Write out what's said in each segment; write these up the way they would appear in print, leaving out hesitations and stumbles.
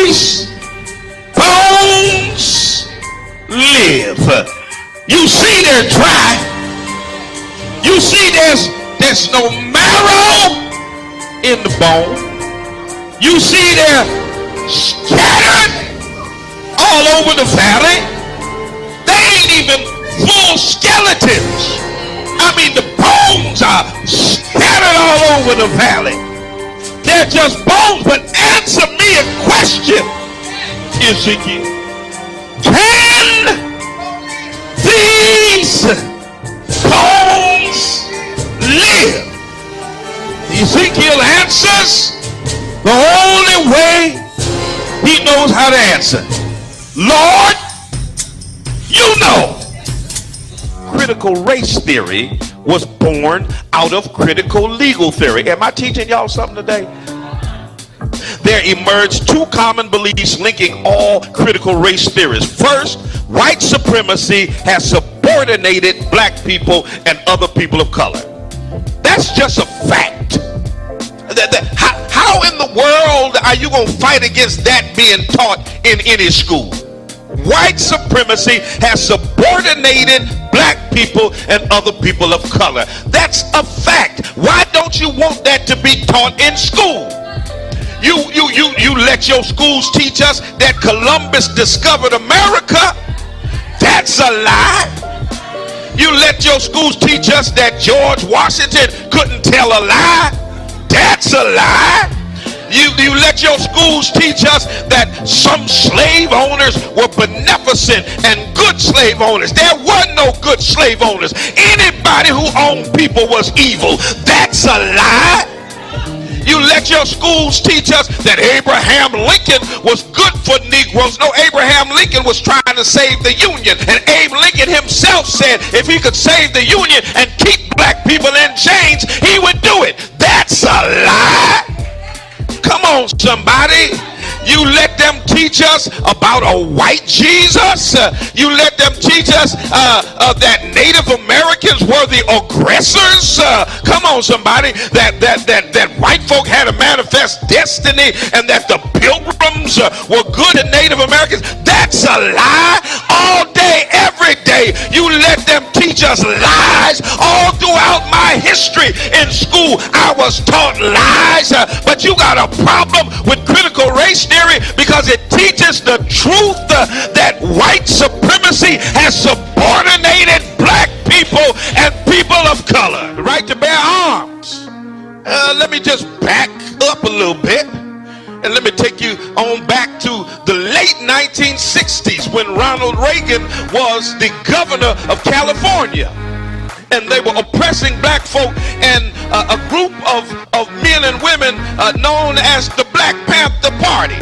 these bones live? You see they're dry. You see there's no marrow in the bone. You see they're scattered all over the valley. They ain't even full skeletons. I mean, the bones are scattered all over the valley. They're just bones. But answer me a question, Ezekiel. Can these bones live? Ezekiel answers the only way he knows how to answer. Lord, you know. Critical race theory was born out of critical legal theory. Am I teaching y'all something today? There emerged two common beliefs linking all critical race theories. First, white supremacy has subordinated black people and other people of color. That's just a fact. How in the world are you going to fight against that being taught in any school? White supremacy has subordinated black people and other people of color. That's a fact. Why don't you want that to be taught in school? You let your schools teach us that Columbus discovered America. That's a lie. You let your schools teach us that George Washington couldn't tell a lie. That's a lie. You let your schools teach us that some slave owners were beneficent and good slave owners. There were no good slave owners. Anybody who owned people was evil. That's a lie. You let your schools teach us that Abraham Lincoln was good for Negroes. No, Abraham Lincoln was trying to save the Union. And Abe Lincoln himself said if he could save the Union and keep black people in chains, he would do it. That's a lie. Come on, somebody. You let them teach us about a white Jesus. You let them teach us that Native Americans were the aggressors. Come on, somebody. That white folk had a manifest destiny and that the pilgrims were good to Native Americans. That's a lie. All day, every day, you let them teach us lies. All throughout my history in school, I was taught lies. But you got a problem with critical race theory because it teaches the truth that white supremacy has subordinated black people and people of color. The right to bear arms. Let me just back up a little bit and let me take you on back to the late 1960s when Ronald Reagan was the governor of California. And they were oppressing black folk, and a group of men and women known as the Black Panther Party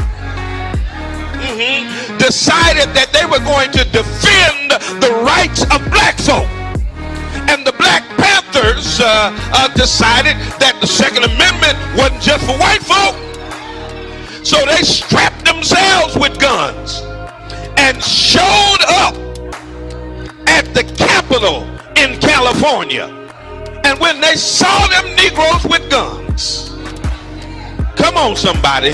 decided that they were going to defend the rights of black folk. And the Black Panthers decided that the Second Amendment wasn't just for white folk. So they strapped themselves with guns and showed up at the Capitol in California. And when they saw them Negroes with guns, come on, somebody.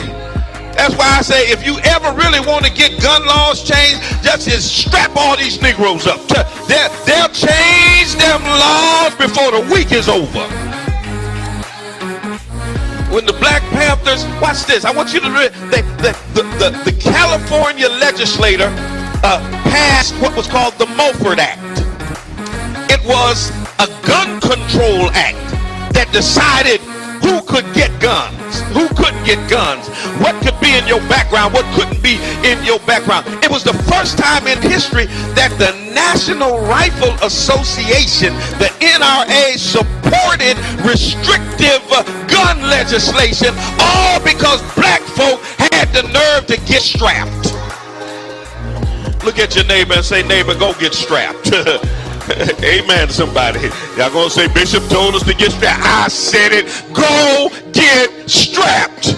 That's why I say if you ever really want to get gun laws changed, just strap all these Negroes up. They'll change them laws before the week is over. When the Black Panthers, watch this, I want you to read, the California legislator passed what was called the Mulford Act. It was a gun control act that decided who could get guns, who couldn't get guns, what could be in your background, what couldn't be in your background. It was the first time in history that the National Rifle Association, the NRA, supported restrictive gun legislation, all because black folk had the nerve to get strapped. Look at your neighbor and say, neighbor, go get strapped. Amen, somebody. Y'all gonna say Bishop told us to get strapped. I said it. Go get strapped.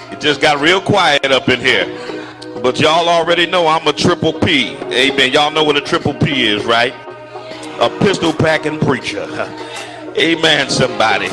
It just got real quiet up in here. But y'all already know I'm a triple P. Amen. Y'all know what a triple P is, right? A pistol packing preacher. Amen, somebody.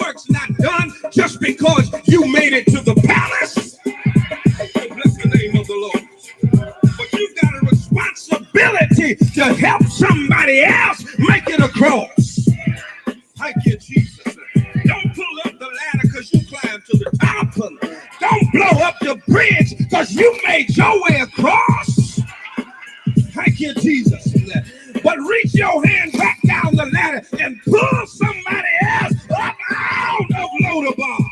work's not done just because you made it to the palace. Oh, bless the name of the Lord. But you've got a responsibility to help somebody else make it across. Thank you, Jesus. Don't pull up the ladder because you climbed to the top. Don't blow up the bridge because you made your way across. Thank you, Jesus. But reach your hand back down the ladder and pull somebody else up out of Lodabar.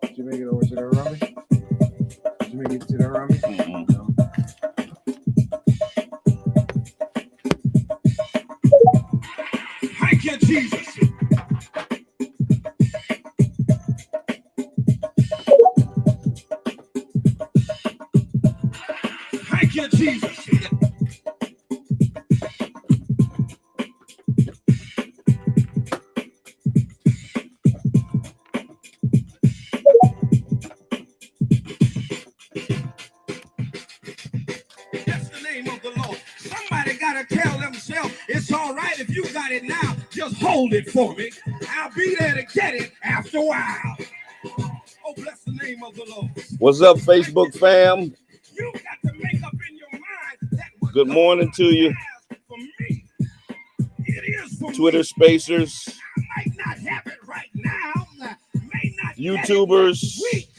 Did you make it over to the Rummy? Did you make it to the Rummy? Mm-hmm. No. Thank you, Jesus. Thank you, Jesus. That's the name of the Lord. Somebody got to tell themselves, it's all right if you got it now, just hold it for me. I'll be there to get it after a while. Oh, bless the name of the Lord. What's up, Facebook fam? You got to make up in your mind that what Good morning to you. has for me, it is for Twitter me. Spacers, I might not have it right now. May not YouTubers. get it next week,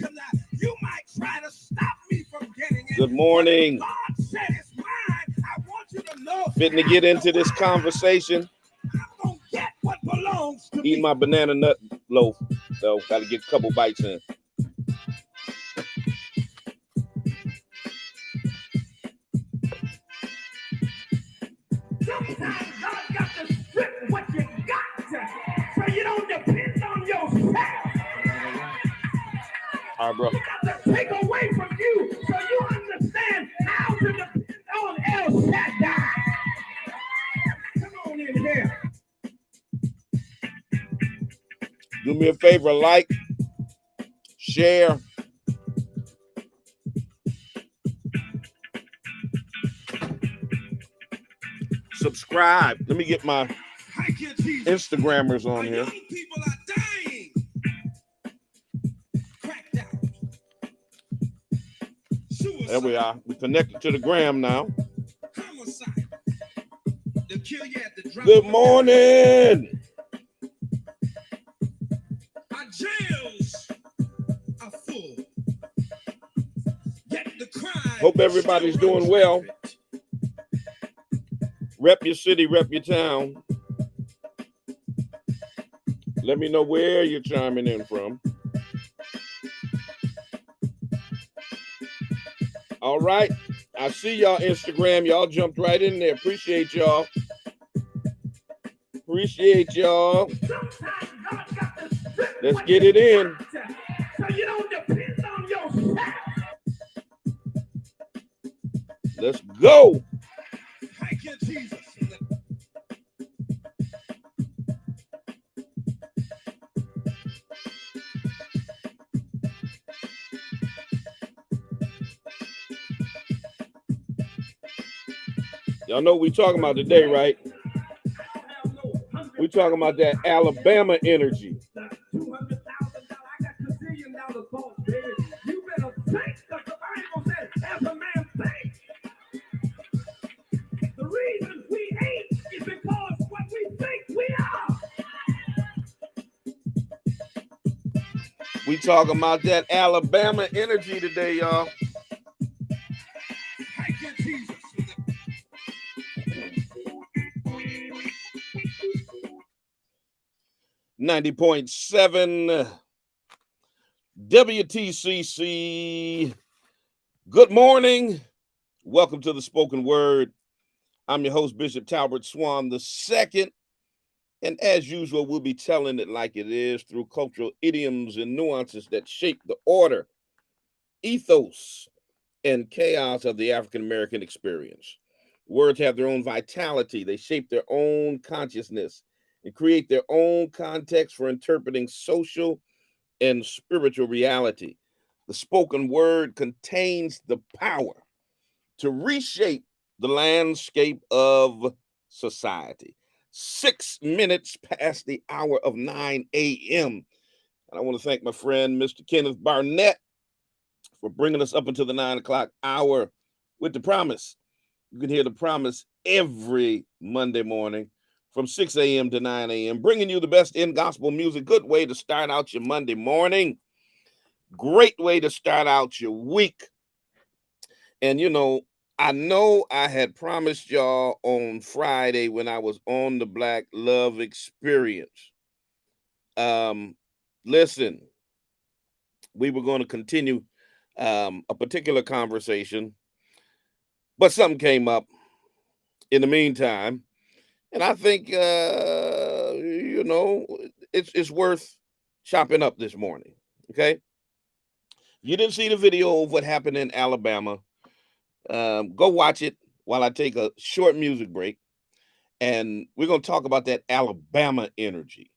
you might try to stop me from getting it. Good morning. But if God said it's mine. I want you to know. Fitting to get into this conversation. I'm gonna get what belongs to me. Eat my banana nut loaf, though. Got to get a couple bites in. Sometimes God got to strip what you got so you don't depend on yourself. All right, bro. He got to take away from you so you understand how to depend on El Shaddai. Come on in here. Do me a favor, like, share. Subscribe. Let me get my Instagrammers on here. Young people are dying. Cracked out. Suicide. There we are. We connected to the gram now. Homicide. They'll kill you at the drop Good of a morning. Our jails are full. Yet the crime Hope everybody's still doing runs well. rampant. Rep your city, rep your town. Let me know where you're chiming in from. All right. I see y'all Instagram. Y'all jumped right in there. Appreciate y'all. Appreciate y'all. Sometimes God got to strip Let's what get you it in. got so you don't depend on yourself. Let's go. Thank you, Jesus. Y'all know what we talking about today, right? We talking about that Alabama energy. $200,000. I got $1 billion thoughts, baby. You better think, because the Bible says, as a man thinks. The reason we ain't is because what we think we are. We talking about that Alabama energy today, y'all. Thank you, Jesus. 90.7 WTCC. Good morning. Welcome to the Spoken Word. I'm your host, Bishop Talbert Swan II. And as usual, we'll be telling it like it is through cultural idioms and nuances that shape the order, ethos, and chaos of the African-American experience. Words have their own vitality. They shape their own consciousness and create their own context for interpreting social and spiritual reality. The spoken word contains the power to reshape the landscape of society. 6 minutes past the hour of 9 a.m. And I want to thank my friend, Mr. Kenneth Barnett, for bringing us up until the 9 o'clock hour with the promise. You can hear the promise every Monday morning from 6 a.m. to 9 a.m., bringing you the best in gospel music. Good way to start out your Monday morning. Great way to start out your week. And, I know I had promised y'all on Friday when I was on the Black Love Experience. Listen, we were going to continue a particular conversation, but something came up in the meantime, and I think it's worth chopping up this morning. Okay, if you didn't see the video of what happened in Alabama, go watch it while I take a short music break, and we're going to talk about that Alabama energy.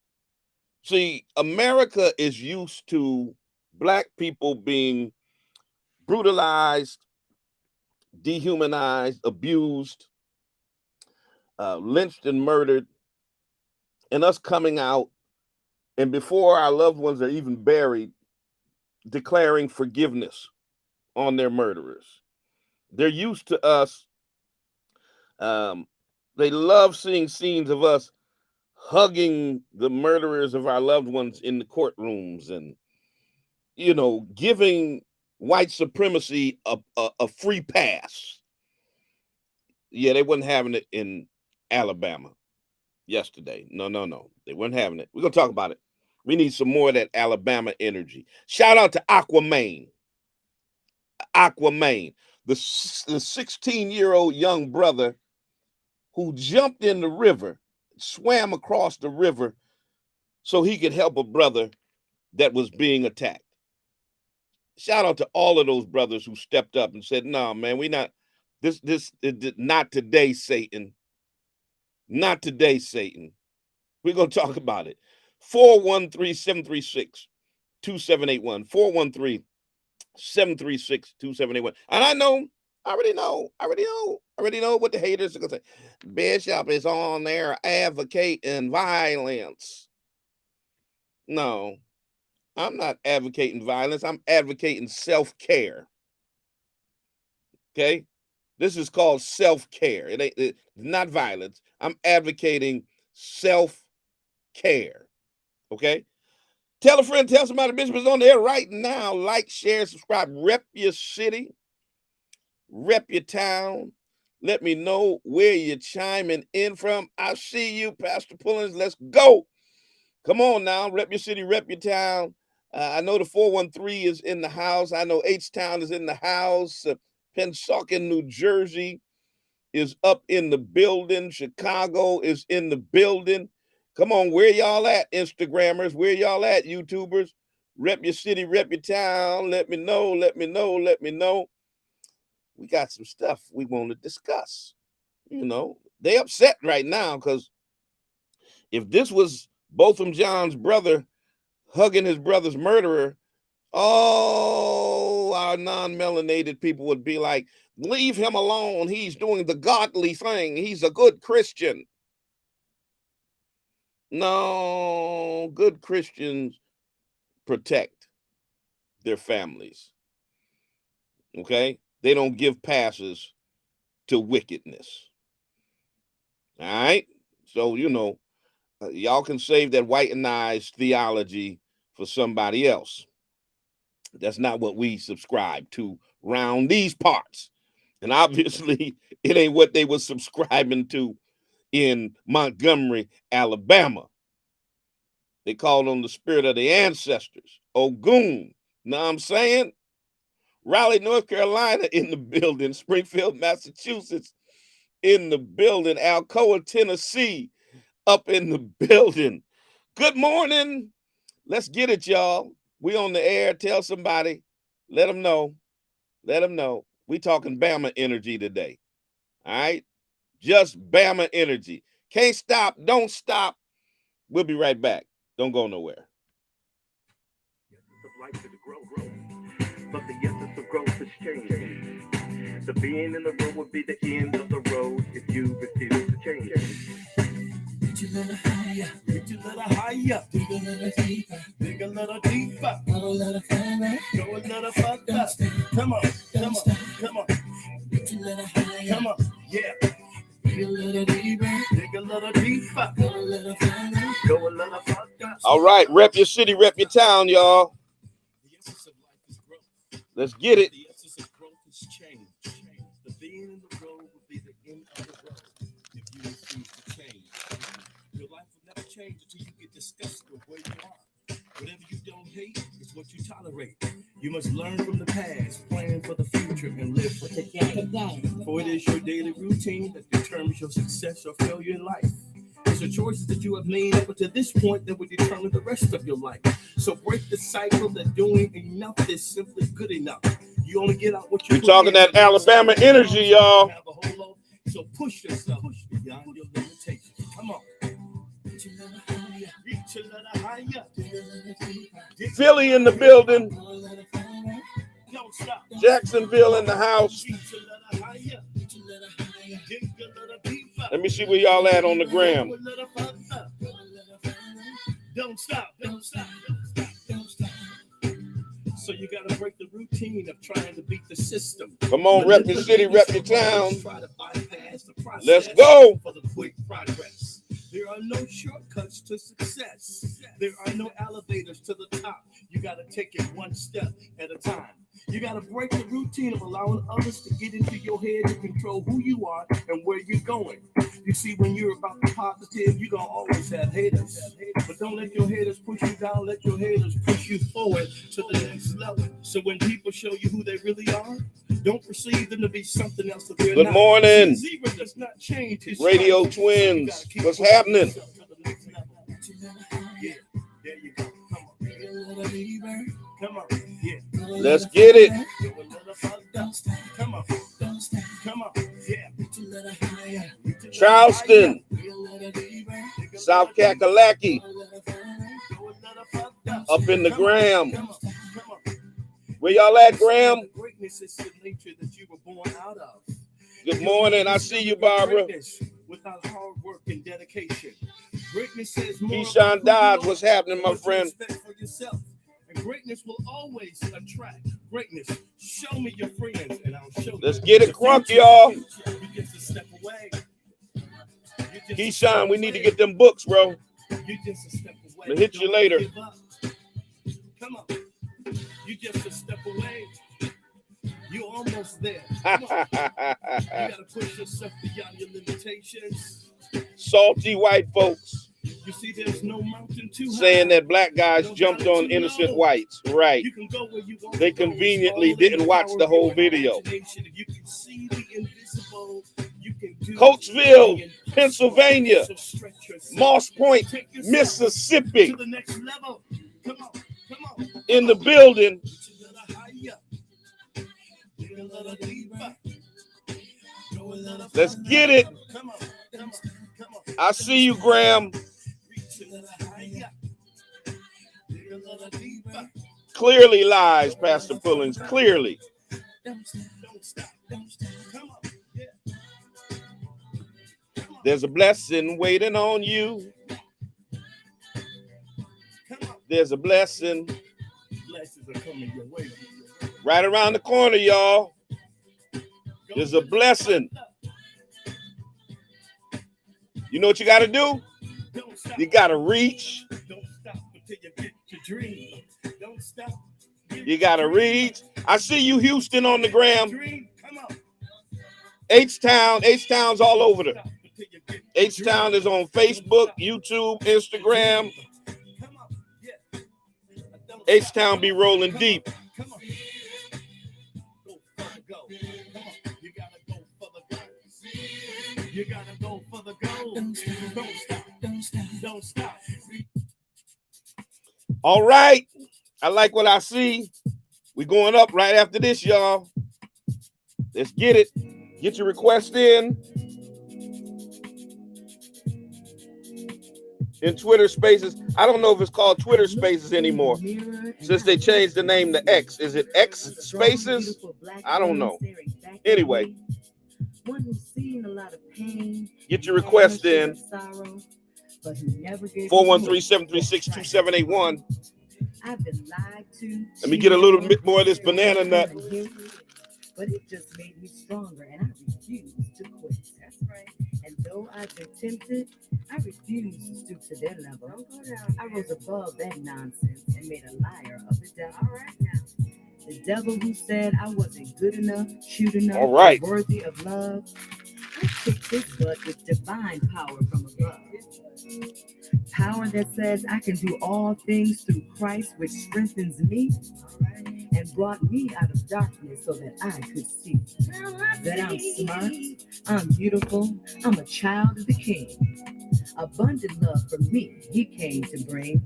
See, America is used to Black people being brutalized, dehumanized, abused, lynched and murdered, and us coming out, and before our loved ones are even buried, declaring forgiveness on their murderers. They're used to us. They love seeing scenes of us hugging the murderers of our loved ones in the courtrooms and, giving white supremacy a free pass. Yeah, they wasn't having it in Alabama yesterday. No. They weren't having it. We're going to talk about it. We need some more of that Alabama energy. Shout out to Aquaman. The 16-year-old young brother who jumped in the river, swam across the river so he could help a brother that was being attacked. Shout out to all of those brothers who stepped up and said, "No, man, we not not today, Satan. Not today, Satan." We're going to talk about it. 413-736-2781. 413-736-2781. And I already know what the haters are going to say. Bishop is on there advocating violence. No, I'm not advocating violence. I'm advocating self-care. Okay? This is called self-care. It's not violence. I'm advocating self-care. Okay? Tell a friend, tell somebody. Bishop is on there right now. Like, share, subscribe. Rep your city. Rep your town. Let me know where you're chiming in from. I see you, Pastor Pullins. Let's go. Come on now. Rep your city, rep your town. I know the 413 is in the house. I know H-Town is in the house. Pennsauken, New Jersey is up in the building. Chicago is in the building. Come on, where y'all at, Instagrammers? Where y'all at, YouTubers? Rep your city, rep your town. Let me know. We got some stuff we want to discuss. They upset right now because if this was Botham Jean's brother hugging his brother's murderer, all our non-melanated people would be like, leave him alone. He's doing the godly thing. He's a good Christian. No, good Christians protect their families. Okay? They don't give passes to wickedness. All right? So, y'all can save that whitenized theology for somebody else. That's not what we subscribe to round these parts. And obviously, it ain't what they were subscribing to in Montgomery, Alabama. They called on the spirit of the ancestors. Ogun. Know what I'm saying? Raleigh, North Carolina in the building. Springfield, Massachusetts in the building. Alcoa, Tennessee up in the building. Good morning. Let's get it, y'all. We on the air. Tell somebody. Let them know. We talking Bama energy today. All right? Just Bama energy. Can't stop. Don't stop. We'll be right back. Don't go nowhere. life is growth. But the essence of growth is change. The being in the road will be the end of the road if you refuse to change. Reach a little higher, reach a little higher, dig a little deeper, dig a little deeper, go a little further, go a little further. Come on, come on, come on. Reach a little higher, come on, yeah. Dig a little deeper, dig a little deeper, go a little further, go a little further. All right, rep your city, rep your town, y'all. The essence of life is growth. Let's get it. The essence of growth is change. The being in the road will be the end of the road if you refuse to change. Your life will never change until you get disgusted with where you are. Whatever you don't hate is what you tolerate. You must learn from the past, plan for the future, and live for today. For it is your daily routine that determines your success or failure in life. It's the choices that you have made up to this point that will determine the rest of your life. So break the cycle that doing enough is simply good enough. You only get out what you We're talking that Alabama energy, y'all. So push yourself beyond your limitations. Come on. Reach a little higher. Reach a little higher. Philly in the building. Don't stop. Jacksonville in the house. Reach a little higher. Reach a little higher. Dig a little deeper. Let me see where y'all at on the gram. Don't stop. Don't stop. Don't stop. Don't stop. So you got to break the routine of trying to beat the system. Come on, rep your city, rep your town. Let's go. For the quick progress. There are no shortcuts to success. There are no elevators to the top. You got to take it one step at a time. You got to break the routine of allowing others to get into your head to control who you are and where you're going. You see, when you're about the positive, you're going to always have haters. But don't let your haters push you down. Let your haters push you forward to the next level. So when people show you who they really are, don't perceive them to be something else that they're Good not. morning. Zebra does not change his Radio stripes. Twins. What's happening? Yeah, there you go. Come on. Yeah. Let's get it. Go a little further. Come on. Come on. Yeah. Charleston, South Kakalaki, up in the gram. Come on. Where y'all at, Graham? Greatness is the nature that you were born out of. Good morning. I see you, Barbara. Greatness without hard work and dedication. Greatness says more. Keyshawn Dodge, what's happening, my friend? For yourself. And greatness will always attract greatness. Show me your friends, and I'll show you. Let's get it crunk, y'all. You just a step away. Keyshawn, we need to get them books, bro. You just a step away. I'll hit you later. Give up. Come on. You just a step away. You're almost there. Come on. You gotta push yourself beyond your limitations. Salty white folks You see, there's no mountain too high. saying that black guys jumped on innocent whites. Right. You can go where you want They to go. conveniently It's all in didn't watch power the of your whole video. imagination. If you can see the invisible, you can do Coatesville, the impossible. Pennsylvania. So stretch yourself. Moss Point, Take yourself Mississippi, to the next level. Come on, come on. in the building. Reach a little higher. Dig a little deeper. Go a little Let's further. get it. Come on, come on, come on. I see you, Graham. Reach a little higher. Dig a little deeper. Clearly lies, Pastor Pullings. Clearly. Don't stop, don't stop. Come on, yeah. Come on, There's a blessing waiting on you. come on. There's a blessing Blessings are coming your way. right around the corner, y'all. There's a blessing. You know what you got to do? Don't stop. You got to reach. Don't stop until you get your dream. Don't stop. You got to reach. I see you, Houston, on the gram. Dream. Come on. H-Town. H-Town's all over the. Stop until you get your H-Town is on Facebook, YouTube, Instagram. Come on. Yeah. Don't H-Town stop. be rolling Come on. deep. Come on. Go for the go. Come on. You gotta go for the go. You gotta go for the go. Don't stop. Don't stop. Don't stop. All right. I like what I see. We going up right after this, y'all. Let's get it. Get your request in Twitter Spaces. I don't know if it's called Twitter Spaces anymore. Since they changed the name to X. Is it X Spaces? I don't know. Anyway, get your request in. 413-736-2781. Let me get a little bit more of this banana nut. But it just made me stronger, and I refuse to quit. That's right. And though I've been tempted, I refuse to stoop to their level. I rose above that nonsense and made a liar of the devil. All right now. The devil who said I wasn't good enough, cute enough, all right, worthy of love. I kicked his butt with divine power from above. Power that says I can do all things through Christ, which strengthens me and brought me out of darkness so that I could see that I'm smart, I'm beautiful, I'm a child of the King. Abundant love for me he came to bring.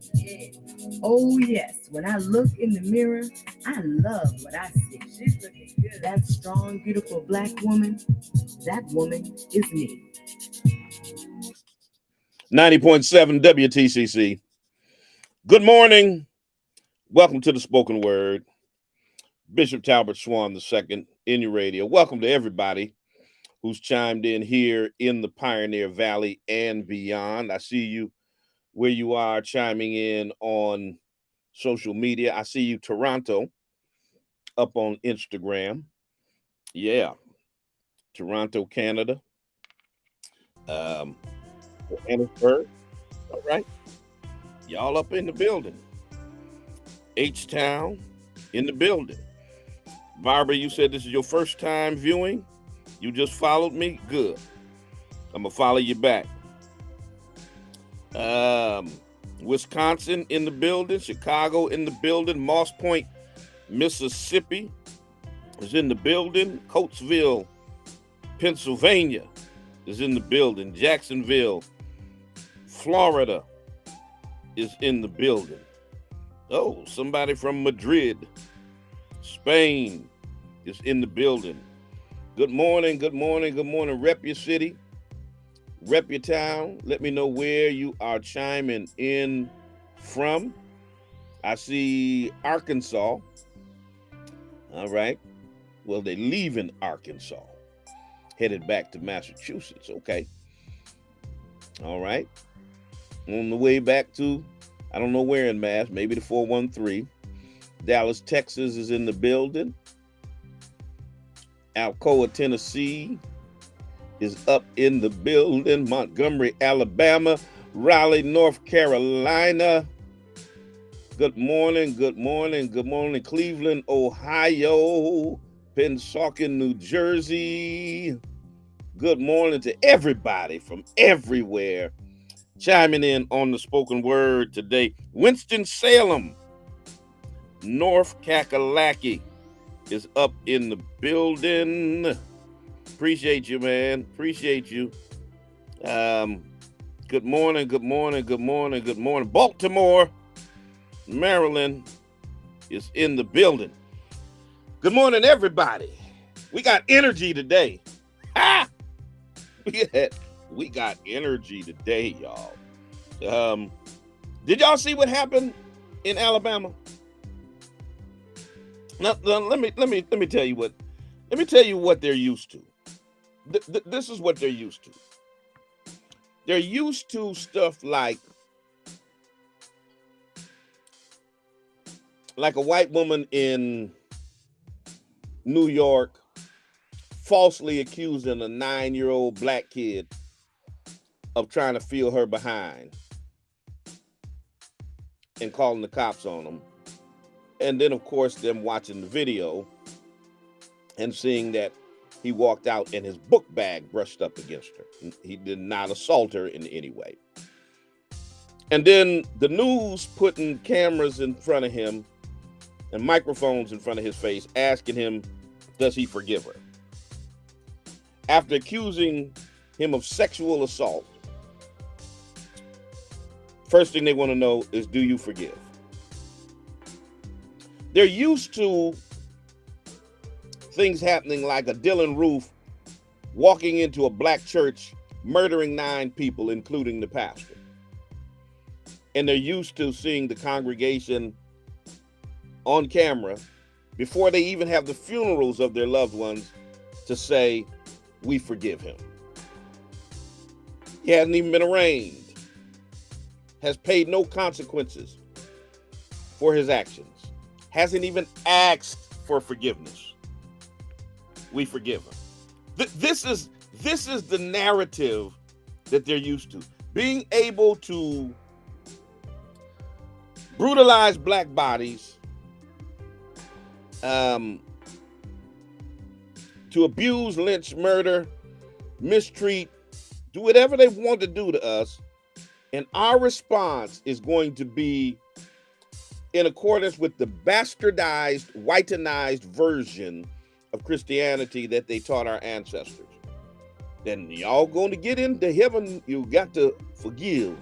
Oh yes, when I look in the mirror, I love what I see. She's looking good. That strong, beautiful black woman, that woman is me. 90.7 WTCC. Good morning. Welcome to the Spoken Word. Bishop Talbert Swan II in your radio. Welcome to everybody who's chimed in here in the Pioneer Valley and beyond. I see you where you are chiming in on social media. I see you, Toronto, up on Instagram. Yeah, Toronto, Canada. Johannesburg. All right. Y'all up in the building. H-Town in the building. Barbara, you said this is your first time viewing. You just followed me. Good. I'm going to follow you back. Wisconsin in the building. Chicago in the building. Moss Point, Mississippi is in the building. Coatesville, Pennsylvania is in the building. Jacksonville, Florida is in the building. Oh, somebody from Madrid, Spain is in the building. Good morning, good morning, good morning. Rep your city, rep your town. Let me know where you are chiming in from. I see Arkansas. All right. Well, they're leaving Arkansas, headed back to Massachusetts. Okay. All right. On the way back to, I don't know where in Mass, maybe the 413. Dallas, Texas is in the building. Alcoa, Tennessee is up in the building. Montgomery, Alabama. Raleigh, North Carolina. Good morning, good morning, good morning. Cleveland, Ohio. Pennsauken, New Jersey. Good morning to everybody from everywhere chiming in on the spoken word today. Winston-Salem, North Kakalaki is up in the building. Appreciate you, man. Appreciate you. Good morning, good morning, good morning, good morning. Baltimore, Maryland is in the building. Good morning, everybody. We got energy today. Ah! We got energy today, y'all. Did y'all see what happened in Alabama? Now, let me tell you what. Let me tell you what they're used to. This is what they're used to. They're used to stuff like a white woman in New York falsely accusing a 9-year-old black kid of trying to feel her behind and calling the cops on them. And then, of course, them watching the video and seeing that he walked out and his book bag brushed up against her. He did not assault her in any way. And then the news putting cameras in front of him and microphones in front of his face, asking him, does he forgive her? After accusing him of sexual assault, first thing they want to know is, do you forgive? They're used to things happening like a Dylan Roof walking into a black church, murdering 9 people, including the pastor. and they're used to seeing the congregation on camera before they even have the funerals of their loved ones to say, we forgive him. He hasn't even been arraigned, has paid no consequences for his actions, hasn't even asked for forgiveness. We forgive him. This is the narrative that they're used to. Being able to brutalize black bodies, to abuse, lynch, murder, mistreat, do whatever they want to do to us. And our response is going to be in accordance with the bastardized, whitenized version of Christianity that they taught our ancestors. Then y'all going to get into heaven, you got to forgive.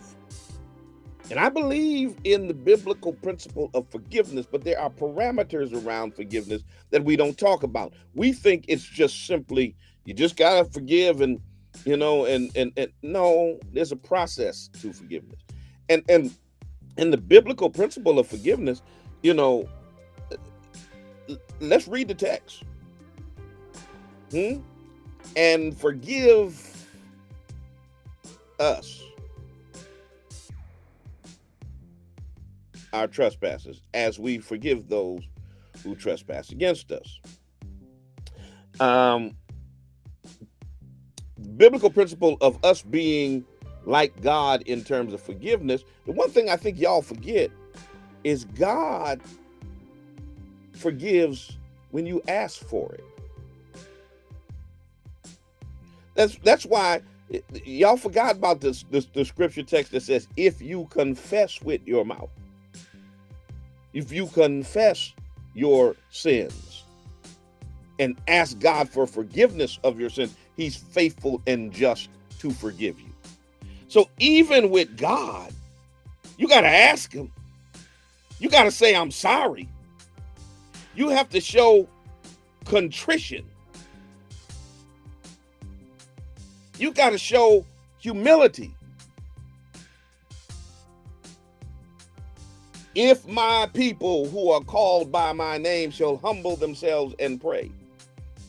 And I believe in the biblical principle of forgiveness, but there are parameters around forgiveness that we don't talk about. We think it's just simply, you just got to forgive and no, there's a process to forgiveness. And the biblical principle of forgiveness, let's read the text. And forgive us our trespasses as we forgive those who trespass against us. Biblical principle of us being like God in terms of forgiveness. The one thing I think y'all forget is God forgives when you ask for it. That's why y'all forgot about the scripture text that says, if you confess with your mouth, if you confess your sins and ask God for forgiveness of your sins, he's faithful and just to forgive you. So even with God, you got to ask him. You got to say, I'm sorry. You have to show contrition. You got to show humility. If my people who are called by my name shall humble themselves and pray,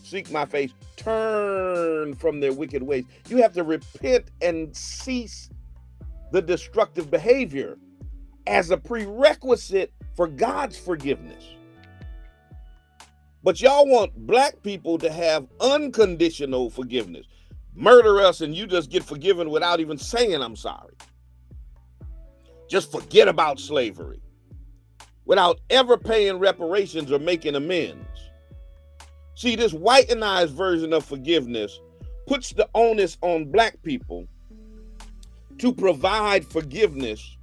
seek my face, turn from their wicked ways. You have to repent and cease the destructive behavior as a prerequisite for God's forgiveness. But y'all want black people to have unconditional forgiveness. Murder us and you just get forgiven without even saying I'm sorry. Just forget about slavery without ever paying reparations or making amends. See, this whitenized version of forgiveness puts the onus on black people to provide forgiveness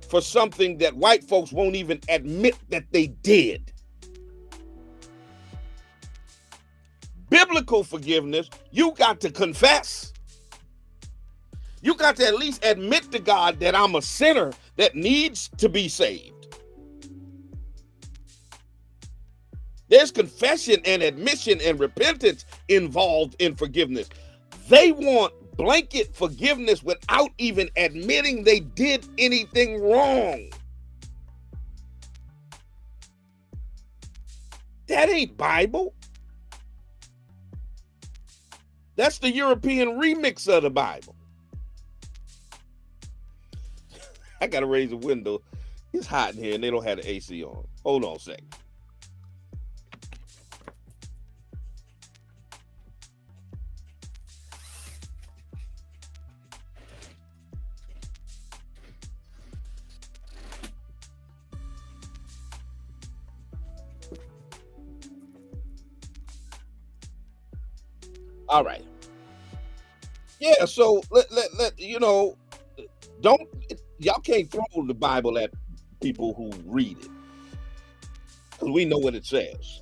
for something that white folks won't even admit that they did. Biblical forgiveness, you got to confess. You got to at least admit to God that I'm a sinner that needs to be saved. There's confession and admission and repentance involved in forgiveness. They want blanket forgiveness without even admitting they did anything wrong. That ain't Bible. That's the European remix of the Bible. I gotta raise the window. It's hot in here and they don't have the AC on. Hold on a second. All right. Yeah, so let don't y'all can't throw the Bible at people who read it. Because we know what it says.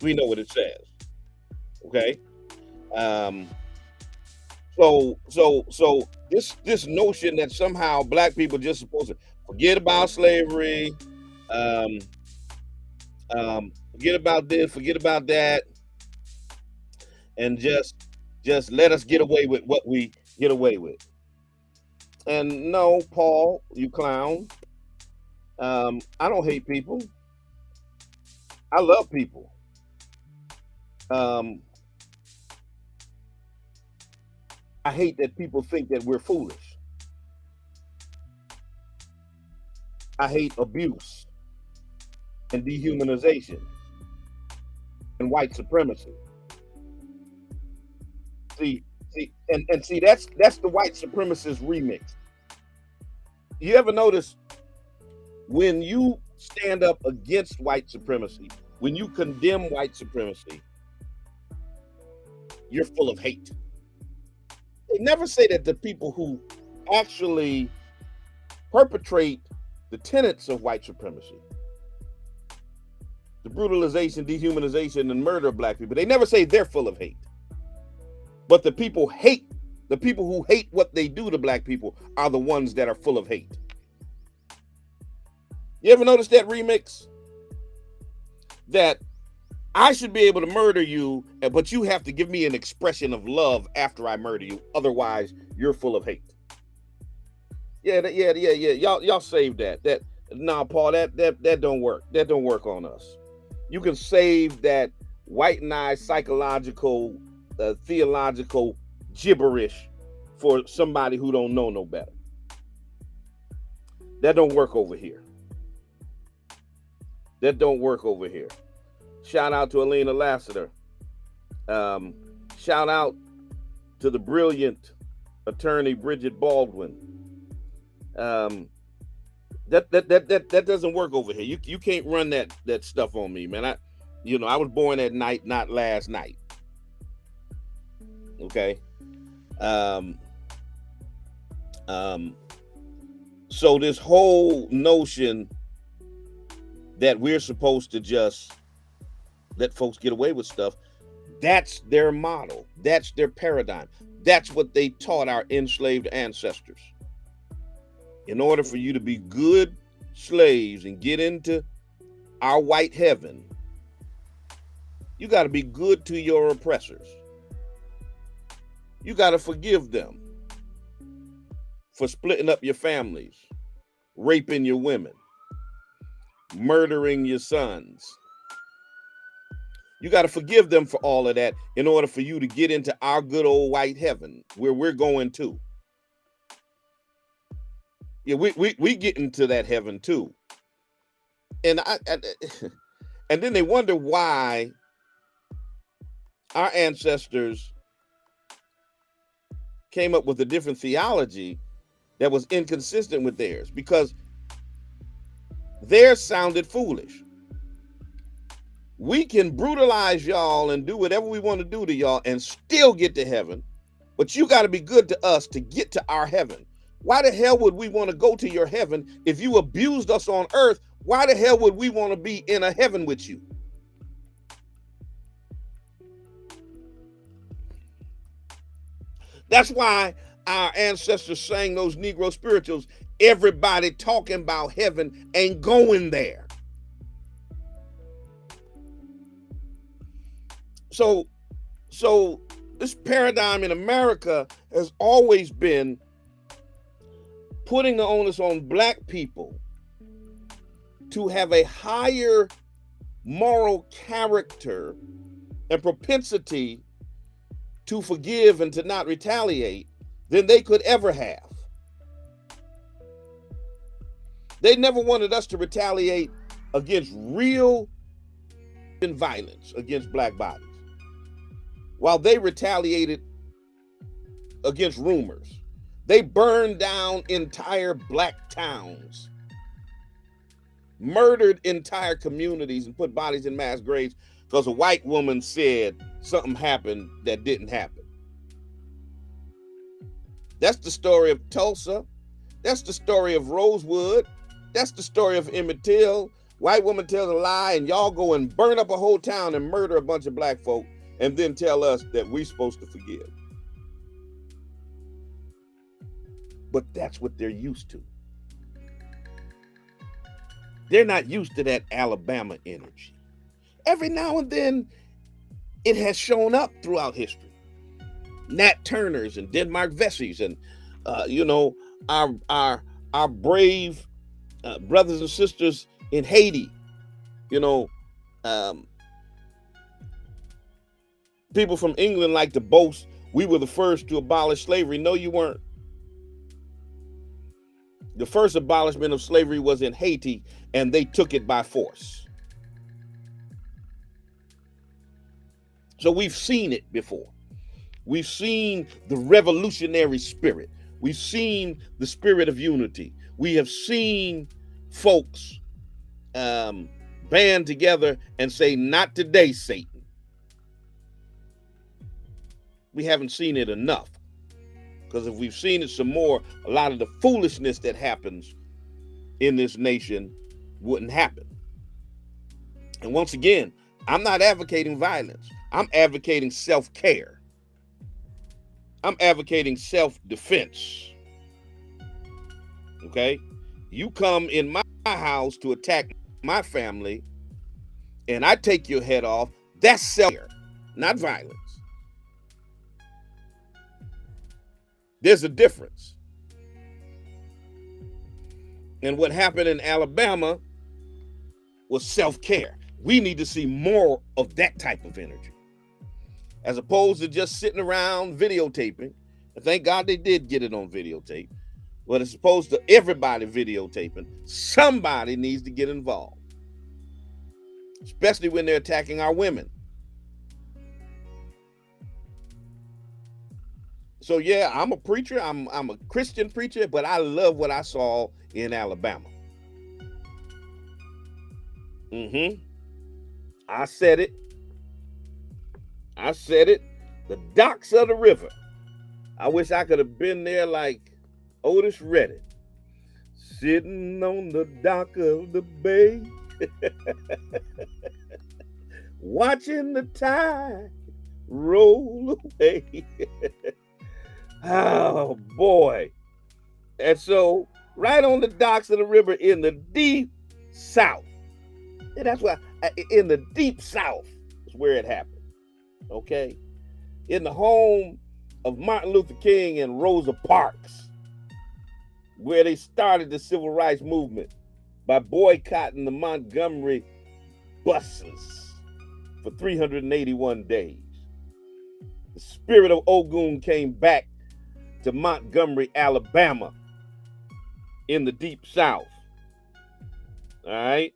We know what it says. Okay? So this notion that somehow black people just supposed to forget about slavery, forget about this, forget about that, and just let us get away with what we get away with. And no, Paul, you clown. I don't hate people. I love people. Um, I hate that people think that we're foolish. I hate abuse and dehumanization and white supremacy. And see that's the white supremacist remix. You ever notice when you stand up against white supremacy, when you condemn white supremacy, you're full of hate. They never say that the people who actually perpetrate the tenets of white supremacy, the brutalization, dehumanization, and murder of black people, they never say they're full of hate. But the people who hate what they do to black people are the ones that are full of hate. You ever notice that remix? That I should be able to murder you, but you have to give me an expression of love after I murder you. Otherwise, you're full of hate. Yeah. Y'all save that. Paul, that don't work. That don't work on us. You can save that white-eyed psychological, theological gibberish for somebody who don't know no better. That don't work over here. That don't work over here. Shout out to Alina Lassiter. Shout out to the brilliant attorney Bridget Baldwin. That doesn't work over here. You can't run that stuff on me, man. I was born at night, not last night. Okay. So this whole notion that we're supposed to just let folks get away with stuff, that's their model. That's their paradigm. That's what they taught our enslaved ancestors. In order for you to be good slaves and get into our white heaven, you got to be good to your oppressors. You got to forgive them for splitting up your families, raping your women, murdering your sons. You got to forgive them for all of that in order for you to get into our good old white heaven where we're going to. Yeah, we get into that heaven too. And and then they wonder why our ancestors came up with a different theology that was inconsistent with theirs, because theirs sounded foolish. We can brutalize y'all and do whatever we want to do to y'all and still get to heaven, but you got to be good to us to get to our heaven. Why the hell would we want to go to your heaven if you abused us on earth? Why the hell would we want to be in a heaven with you? That's why our ancestors sang those Negro spirituals. Everybody talking about heaven ain't going there. So this paradigm in America has always been putting the onus on black people to have a higher moral character and propensity to forgive and to not retaliate than they could ever have. They never wanted us to retaliate against real violence against black bodies, while they retaliated against rumors. They burned down entire black towns, murdered entire communities, and put bodies in mass graves because a white woman said something happened that didn't happen. That's the story of Tulsa. That's the story of Rosewood. That's the story of Emmett Till. White woman tells a lie and y'all go and burn up a whole town and murder a bunch of black folk and then tell us that we're supposed to forgive. But that's what they're used to. They're not used to that Alabama energy. Every now and then, it has shown up throughout history. Nat Turners and Denmark Vessies and, our brave brothers and sisters in Haiti. You know, people from England like to boast we were the first to abolish slavery. No, you weren't. The first abolishment of slavery was in Haiti, and they took it by force. So we've seen it before. We've seen the revolutionary spirit. We've seen the spirit of unity. We have seen folks band together and say, "Not today, Satan." We haven't seen it enough. Because if we've seen it some more, a lot of the foolishness that happens in this nation wouldn't happen. And once again, I'm not advocating violence. I'm advocating self-care. I'm advocating self-defense. Okay? You come in my house to attack my family, and I take your head off, that's self-care, not violence. There's a difference. And what happened in Alabama was self-care. We need to see more of that type of energy, as opposed to just sitting around videotaping. And thank God they did get it on videotape. But as opposed to everybody videotaping, somebody needs to get involved, especially when they're attacking our women. So yeah, I'm a preacher. I'm a Christian preacher, but I love what I saw in Alabama. I said it. The docks of the river. I wish I could have been there like Otis Redding, sitting on the dock of the bay, watching the tide roll away. Oh boy. And so right on the docks of the river in the deep South, and that's why in the deep South is where it happened. Okay, in the home of Martin Luther King and Rosa Parks, where they started the civil rights movement by boycotting the Montgomery buses for 381 days. The spirit of Ogun came back to Montgomery, Alabama, in the deep South. All right.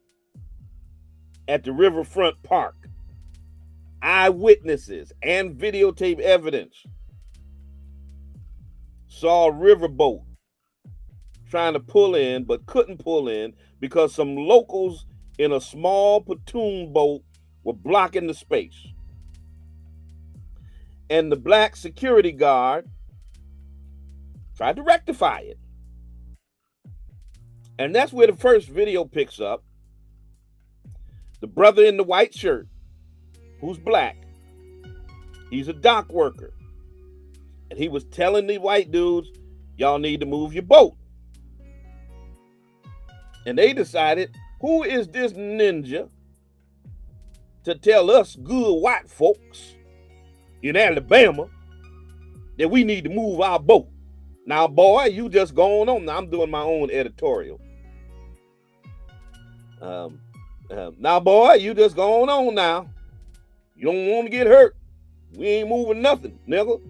At the Riverfront Park, eyewitnesses and videotape evidence saw a riverboat trying to pull in, but couldn't pull in because some locals in a small pontoon boat were blocking the space. And the black security guard tried to rectify it. And that's where the first video picks up. The brother in the white shirt, who's black, he's a dock worker. And he was telling the white dudes, y'all need to move your boat. And they decided, who is this ninja to tell us good white folks in Alabama that we need to move our boat? Now, boy, you just going on. Now, I'm doing my own editorial. Now, boy, you just going on now. You don't want to get hurt. We ain't moving nothing, nigga.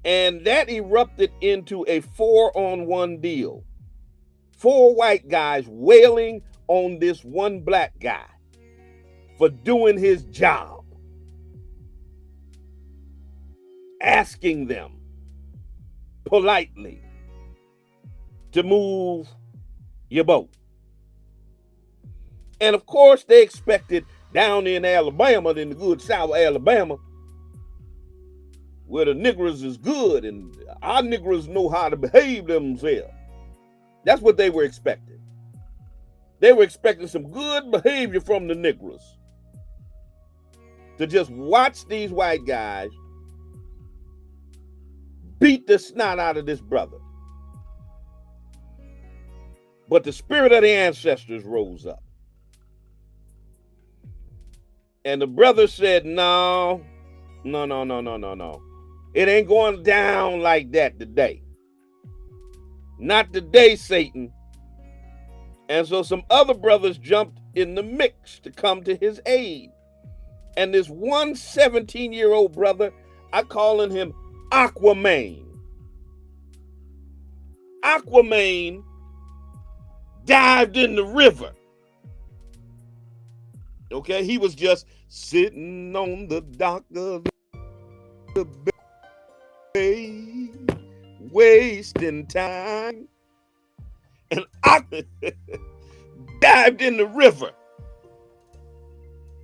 And that erupted into a 4-on-1 deal. 4 white guys wailing on this one black guy for doing his job, asking them politely to move your boat. And of course, they expected down in Alabama, in the good South Alabama, where the niggers is good and our niggers know how to behave themselves. That's what they were expecting. They were expecting some good behavior from the niggers, to just watch these white guys beat the snot out of this brother. But the spirit of the ancestors rose up. And the brother said, no, No. It ain't going down like that today. Not today, Satan. And so some other brothers jumped in the mix to come to his aid. And this one 17-year-old brother, I calling him Aquaman. Aquaman dived in the river. Okay, he was just sitting on the dock of the bay, wasting time. And Aquaman dived in the river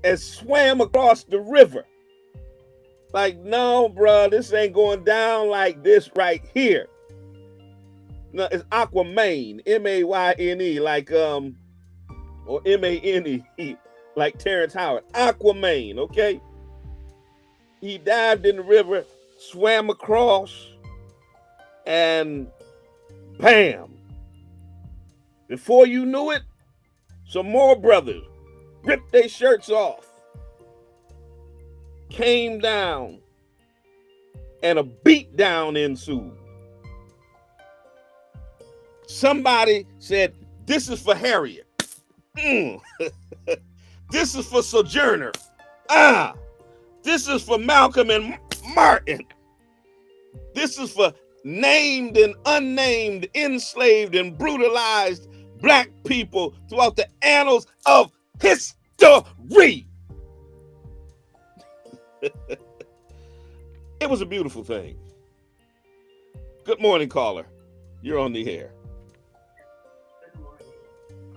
and swam across the river. Like, no, bro, this ain't going down like this right here. No, it's Aquaman, M-A-Y-N-E, like or M-A-N-E, like Terrence Howard. Aquaman, okay? He dived in the river, swam across, and bam. Before you knew it, some more brothers ripped their shirts off, came down, and a beat down ensued. Somebody said, this is for Harriet. This is for Sojourner. This is for Malcolm and Martin. This is for named and unnamed, enslaved and brutalized black people throughout the annals of history. It was a beautiful thing. Good morning, caller. You're on the air. Good morning.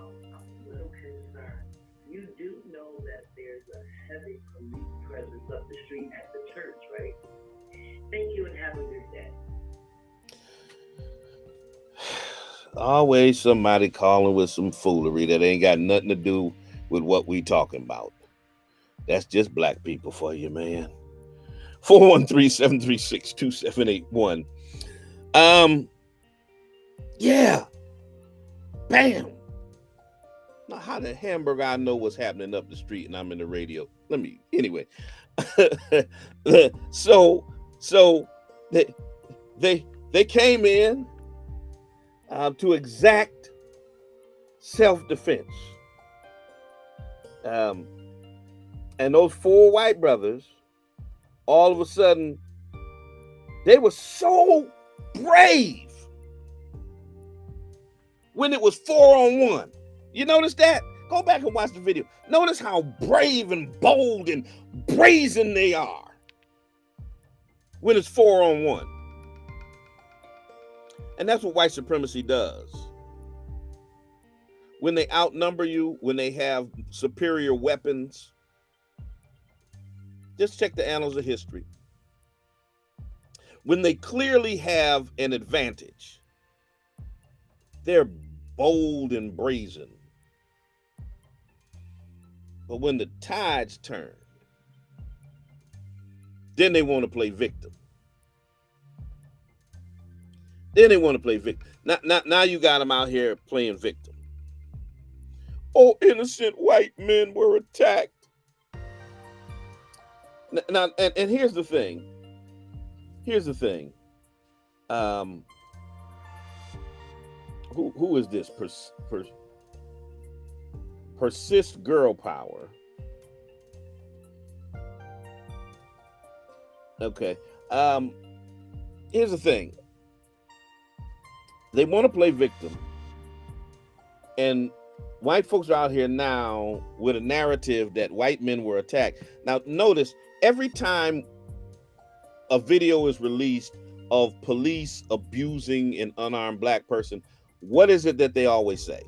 I'm a little concerned. You do know that there's a heavy police presence up the street at the church, right? Thank you and have a good day. Always somebody calling with some foolery that ain't got nothing to do with what we talking about. That's just black people for you, man. 413-736-2781. Yeah. Bam. Now, how the hamburger I know what's happening up the street and I'm in the radio? Anyway. So they came in to exact self-defense. And those four white brothers, all of a sudden, they were so brave when it was 4-on-1. You notice that? Go back and watch the video. Notice how brave and bold and brazen they are when it's 4-on-1. And that's what white supremacy does. When they outnumber you, when they have superior weapons, just check the annals of history. When they clearly have an advantage, they're bold and brazen. But when the tides turn, then they want to play victim. Then they want to play victim. Now you got them out here playing victim. Oh, innocent white men were attacked. Now, and here's the thing. Who is this? Persist girl power. Okay. Here's the thing. They want to play victim. And white folks are out here now with a narrative that white men were attacked. Now, notice every time a video is released of police abusing an unarmed black person, what is it that they always say?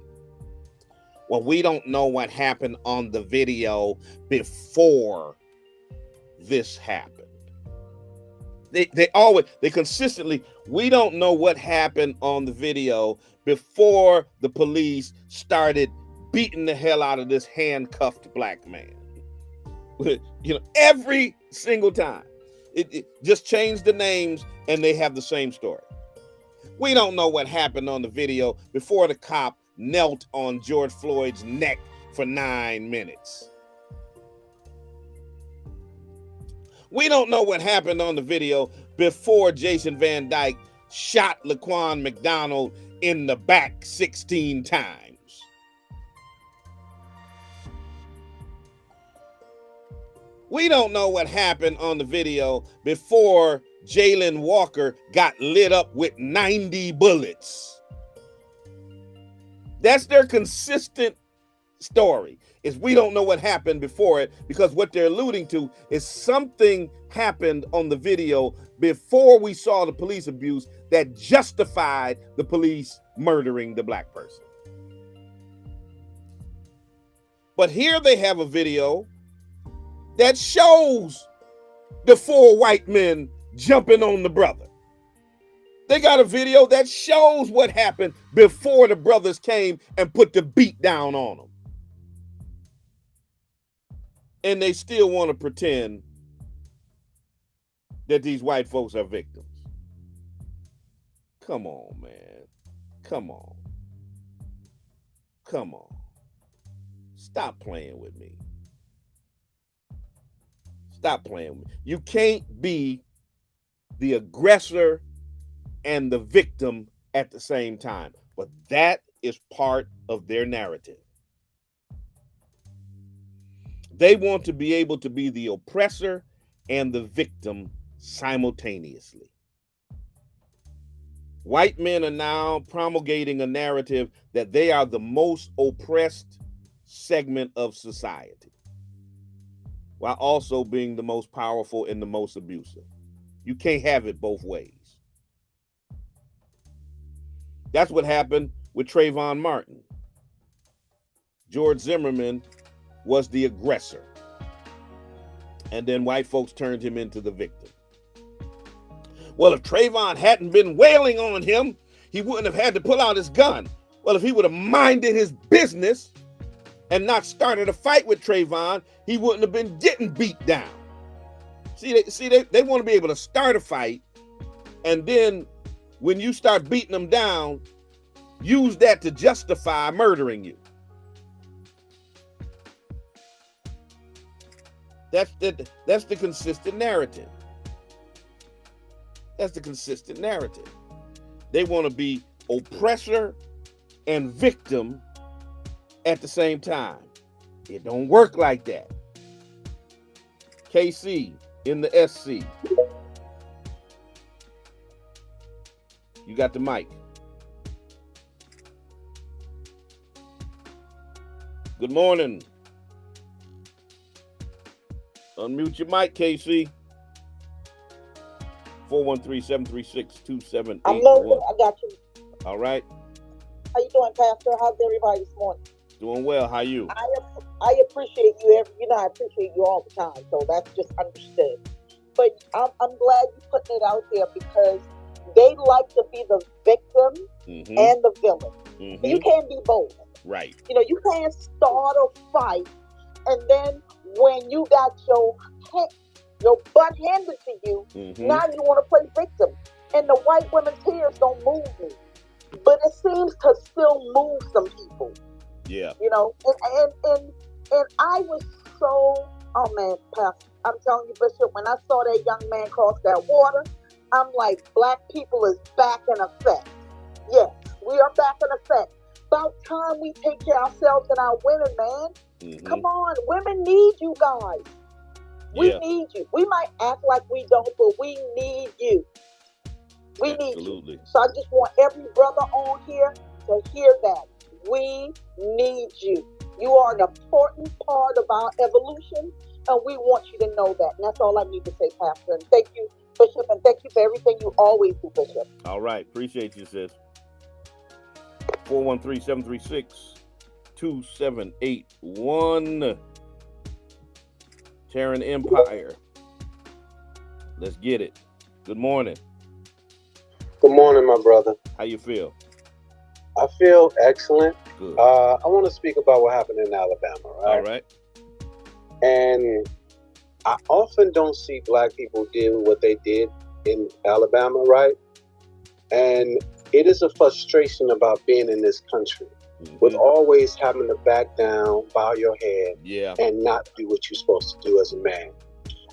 Well, we don't know what happened on the video before this happened. They consistently, we don't know what happened on the video before the police started beating the hell out of this handcuffed black man. Every single time. It just changed the names and they have the same story. We don't know what happened on the video before the cop knelt on George Floyd's neck for 9 minutes. We don't know what happened on the video before Jason Van Dyke shot Laquan McDonald in the back 16 times. We don't know what happened on the video before Jalen Walker got lit up with 90 bullets. That's their consistent story, is we don't know what happened before it, because what they're alluding to is something happened on the video before we saw the police abuse that justified the police murdering the black person. But here they have a video that shows the 4 white men jumping on the brother. They got a video that shows what happened before the brothers came and put the beat down on them. And they still want to pretend that these white folks are victims. Come on, man. Come on. Come on. Stop playing with me. Stop playing with me. You can't be the aggressor and the victim at the same time. But that is part of their narrative. They want to be able to be the oppressor and the victim simultaneously. White men are now promulgating a narrative that they are the most oppressed segment of society, while also being the most powerful and the most abusive. You can't have it both ways. That's what happened with Trayvon Martin. George Zimmerman was the aggressor, and then white folks turned him into the victim. Well, if Trayvon hadn't been wailing on him, he wouldn't have had to pull out his gun. Well, if he would have minded his business and not started a fight with Trayvon, he wouldn't have been getting beat down. They want to be able to start a fight, and then when you start beating them down, use that to justify murdering you. That's the consistent narrative. That's the consistent narrative. They want to be oppressor and victim at the same time. It don't work like that. KC in the SC. You got the mic. Good morning. Unmute your mic, KC. 413-736-2781. I'm local. I got you. All right. How you doing, Pastor? How's everybody this morning? Doing well. How you? I appreciate you. I appreciate you all the time. So that's just understood. But I'm glad you're putting it out there, because they like to be the victim and the villain. You can't be both. Right. You can't start a fight, and then when you got your butt handed to you, now you want to play victim. And the white women's tears don't move me, but it seems to still move some people. Yeah. And I was so, oh man, Pastor, I'm telling you, Bishop, when I saw that young man cross that water, I'm like, black people is back in effect. Yes, we are back in effect. About time we take care of ourselves and our women, man. Come on, women need you guys. We need you. We might act like we don't, but we need you. We need you. So I just want every brother on here to hear that. We need you. You are an important part of our evolution, and we want you to know that. And that's all I need to say, Pastor. And thank you, Bishop, and thank you for everything you always do, Bishop. All right. Appreciate you, sis. 413-736-2781. Terran Empire. Let's get it. Good morning. Good morning, my brother. How you feel? I feel excellent. Good. I want to speak about what happened in Alabama, right? All right. And I often don't see black people deal with what they did in Alabama, right? And it is a frustration about being in this country with always having to back down, bow your head, and not do what you're supposed to do as a man.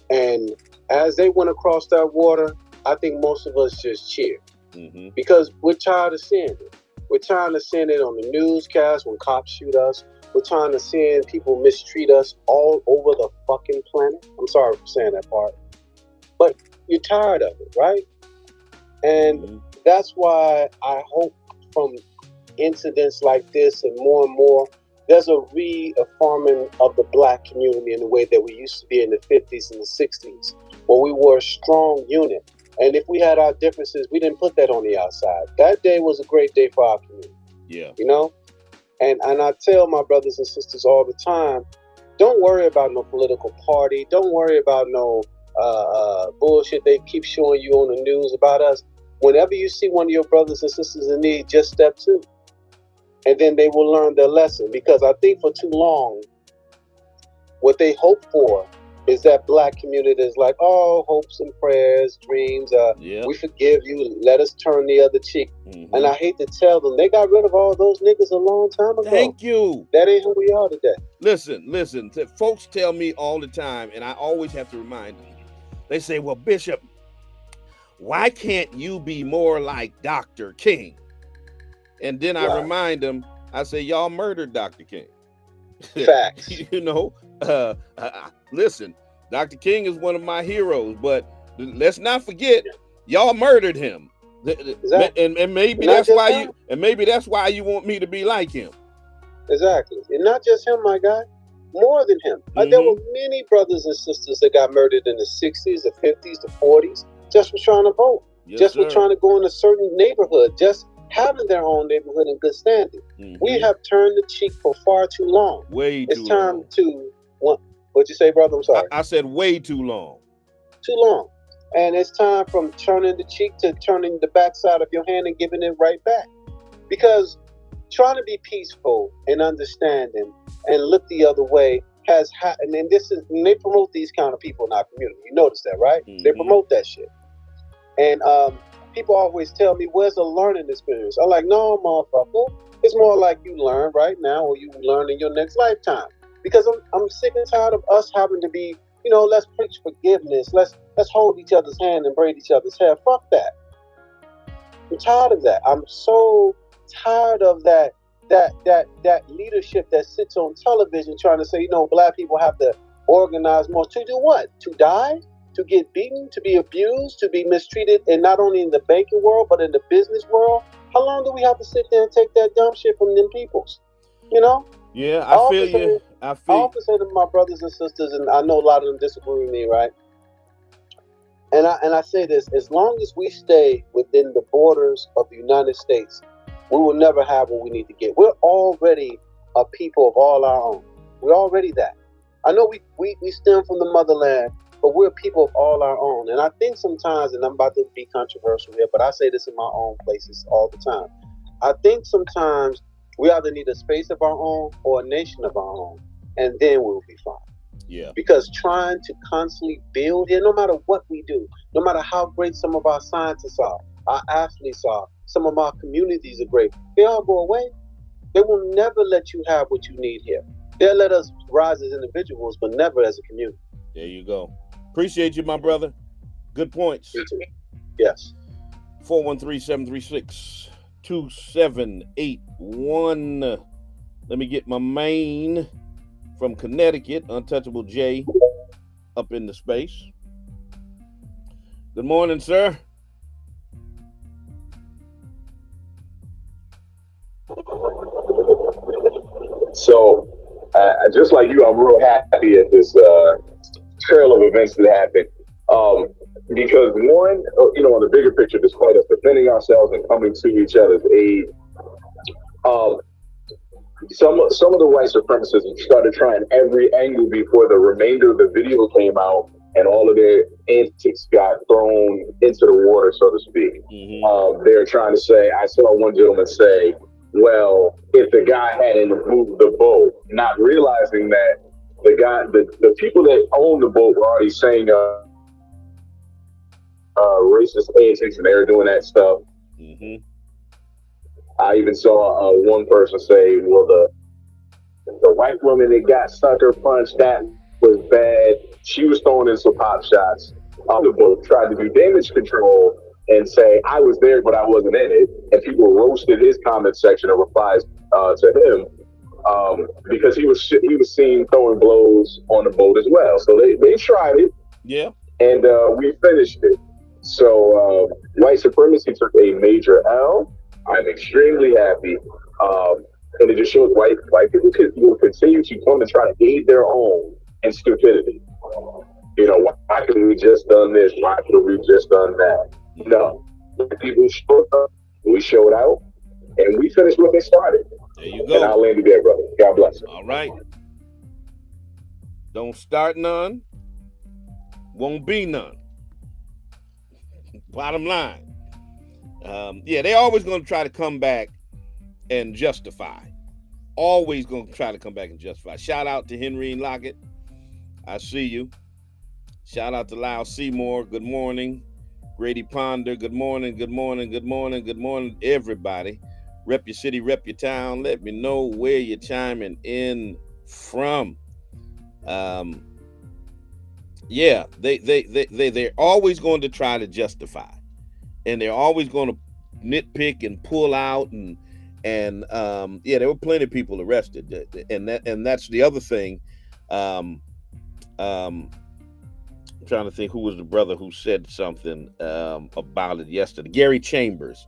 And as they went across that water, I think most of us just cheered Mm-hmm. because we're tired of seeing it. We're tired of seeing it on the newscast when cops shoot us. We're tired of seeing people mistreat us all over the fucking planet. I'm sorry for saying that part, but you're tired of it, right? And that's why I hope from incidents like this and more, there's a reaffirming of the black community in the way that we used to be in the 50s and the 60s, where we were a strong unit. And if we had our differences, we didn't put that on the outside. That day was a great day for our community. Yeah. You know? And I tell my brothers and sisters all the time, don't worry about no political party. Don't worry about no bullshit they keep showing you on the news about us. Whenever you see one of your brothers and sisters in need, just step to. And then they will learn their lesson. Because I think for too long, what they hope for is that black community is like, oh, hopes and prayers, dreams, we forgive you, let us turn the other cheek. Mm-hmm. And I hate to tell them, they got rid of all those niggas a long time ago. Thank you. That ain't who we are today. Listen, folks tell me all the time, and I always have to remind them. They say, well, Bishop, why can't you be more like Dr. King? And then I remind them, I say, y'all murdered Dr. King. Facts. You know, listen, Dr. King is one of my heroes, but let's not forget, y'all murdered him. Exactly. And maybe that's why you want me to be like him. Exactly. And not just him, my guy. More than him. There were many brothers and sisters that got murdered in the 60s, the 50s, the 40s, just for trying to vote. Just for trying to go in a certain neighborhood, just having their own neighborhood in good standing. We have turned the cheek for far too long. It's time to what'd you say, brother? I'm sorry. I said way too long. Too long. And it's time from turning the cheek to turning the backside of your hand and giving it right back. Because trying to be peaceful and understanding and look the other way has happened. And they promote these kind of people in our community. You notice that, right? They promote that shit. And people always tell me, where's the learning experience? I'm like, no, motherfucker. It's more like you learn right now or you learn in your next lifetime. Because I'm sick and tired of us having to be, let's preach forgiveness. Let's hold each other's hand and braid each other's hair. Fuck that. I'm tired of that. I'm so tired of that leadership that sits on television trying to say, black people have to organize more. To do what? To die? To get beaten? To be abused? To be mistreated? And not only in the banking world, but in the business world? How long do we have to sit there and take that dumb shit from them peoples? Yeah, I feel you. I often say to my brothers and sisters, and I know a lot of them disagree with me, right? And I say this, as long as we stay within the borders of the United States, we will never have what we need to get. We're already a people of all our own. We're already that. I know we stem from the motherland, but we're a people of all our own. And I think sometimes, and I'm about to be controversial here, but I say this in my own places all the time. I think sometimes we either need a space of our own or a nation of our own, and then we'll be fine. Yeah. Because trying to constantly build here, no matter what we do, no matter how great some of our scientists are, our athletes are, some of our communities are great, they all go away. They will never let you have what you need here. They'll let us rise as individuals, but never as a community. There you go. Appreciate you, my brother. Good points. You too. Yes. 413-736-2781. Let me get my main from Connecticut, Untouchable J, up in the space. Good morning, sir. So, just like you, I'm real happy at this trail of events that happened. Because one, on the bigger picture, despite us defending ourselves and coming to each other's aid, some of the white supremacists started trying every angle before the remainder of the video came out and all of their antics got thrown into the water, so to speak. They're trying to say, I saw one gentleman say, well, if the guy hadn't moved the boat, not realizing that the people that own the boat were already saying racist antics and they were doing that stuff. I even saw one person say, well, the white woman that got sucker punched, that was bad. She was throwing in some pop shots. The boat tried to do damage control and say I was there but I wasn't in it, and people roasted his comment section of replies to him because he was seen throwing blows on the boat as well. So they tried it, Yeah. and we finished it. So white supremacy took a major L. I'm extremely happy, and it just shows white people will continue to come and try to aid their own in stupidity. You know, why could we just done this? Why could we just done that? No, people showed up, we showed out, and we finished what they started. There you And I'll go. land it there, brother. God bless. All right. Don't start none, won't be none. Bottom line. Yeah, they always going to try to come back and justify. Always going to try to come back and justify. Shout out to Henry and Lockett. I see you. Shout out to Lyle Seymour. Good morning. Grady Ponder. Good morning. Good morning. Good morning. Good morning, everybody. Rep your city, rep your town. Let me know where you're chiming in from. Yeah, they're always going to try to justify, and they're always going to nitpick and pull out, and yeah, there were plenty of people arrested, and that's the other thing. I'm trying to think who was the brother who said something about it yesterday. Gary Chambers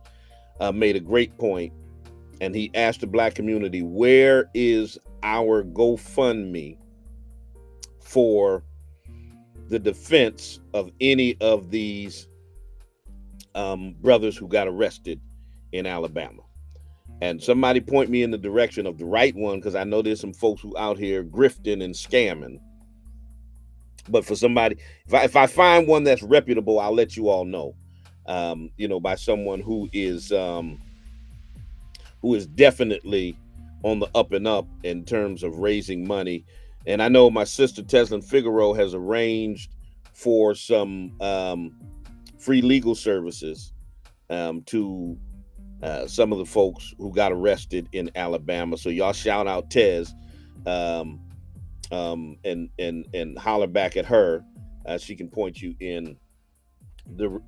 made a great point, and he asked the black community, where is our GoFundMe for the defense of any of these brothers who got arrested in Alabama? And somebody point me in the direction of the right one, because I know there's some folks who out here grifting and scamming. But for somebody, if I find one that's reputable, I'll let you all know. By someone who is definitely on the up and up in terms of raising money. And I know my sister Teslin Figaro has arranged for some free legal services to some of the folks who got arrested in Alabama. So y'all shout out Tez and holler back at her. She can point you in the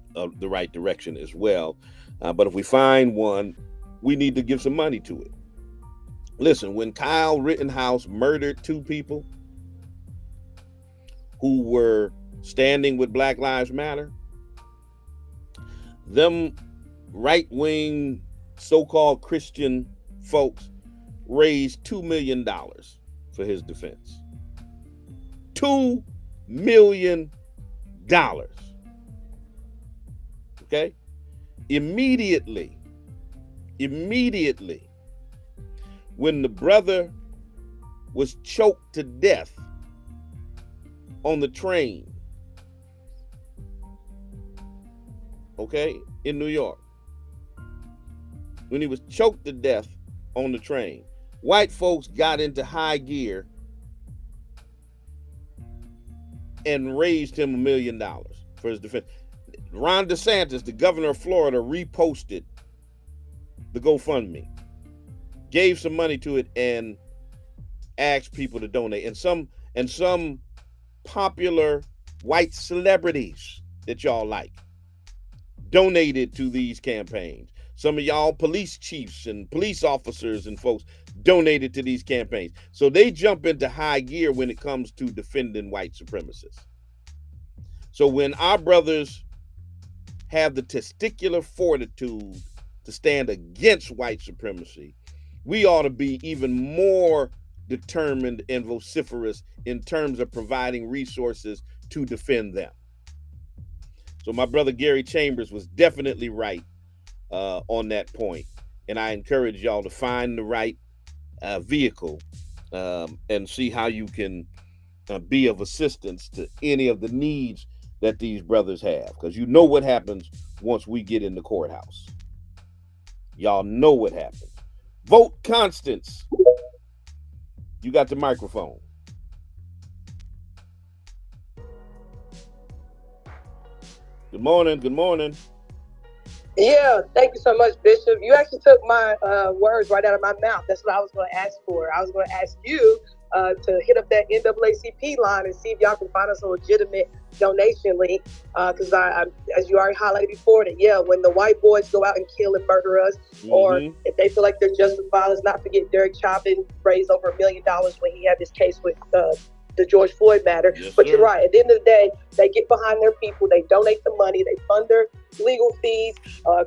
right direction as well. But if we find one, we need to give some money to it. Listen, when Kyle Rittenhouse murdered two people who were standing with Black Lives Matter, them right-wing so-called Christian folks raised $2 million for his defense. $2 million. Okay? Immediately, when the brother was choked to death on the train, okay, in New York, when he was choked to death on the train, white folks got into high gear and raised him $1 million for his defense. Ron DeSantis, the governor of Florida, reposted the GoFundMe, gave some money to it, and asked people to donate. And some popular white celebrities that y'all like donated to these campaigns. Some of y'all police chiefs and police officers and folks donated to these campaigns. So they jump into high gear when it comes to defending white supremacists. So when our brothers have the testicular fortitude to stand against white supremacy, we ought to be even more determined and vociferous in terms of providing resources to defend them. So my brother Gary Chambers was definitely right on that point. And I encourage y'all to find the right vehicle and see how you can be of assistance to any of the needs that these brothers have. Because you know what happens once we get in the courthouse. Y'all know what happens. Vote Constance. You got the microphone. Good morning. Good morning. Yeah, thank you so much, Bishop. You actually took my words right out of my mouth. That's what I was going to ask for. I was going to ask you to hit up that NAACP line and see if y'all can find us a legitimate donation link. Because as you already highlighted before, that when the white boys go out and kill and murder us, or if they feel like they're justified, let's not forget Derek Chauvin raised over $1 million when he had this case with the George Floyd matter. Yes, but sir. You're right. At the end of the day, they get behind their people. They donate the money. They fund their legal fees,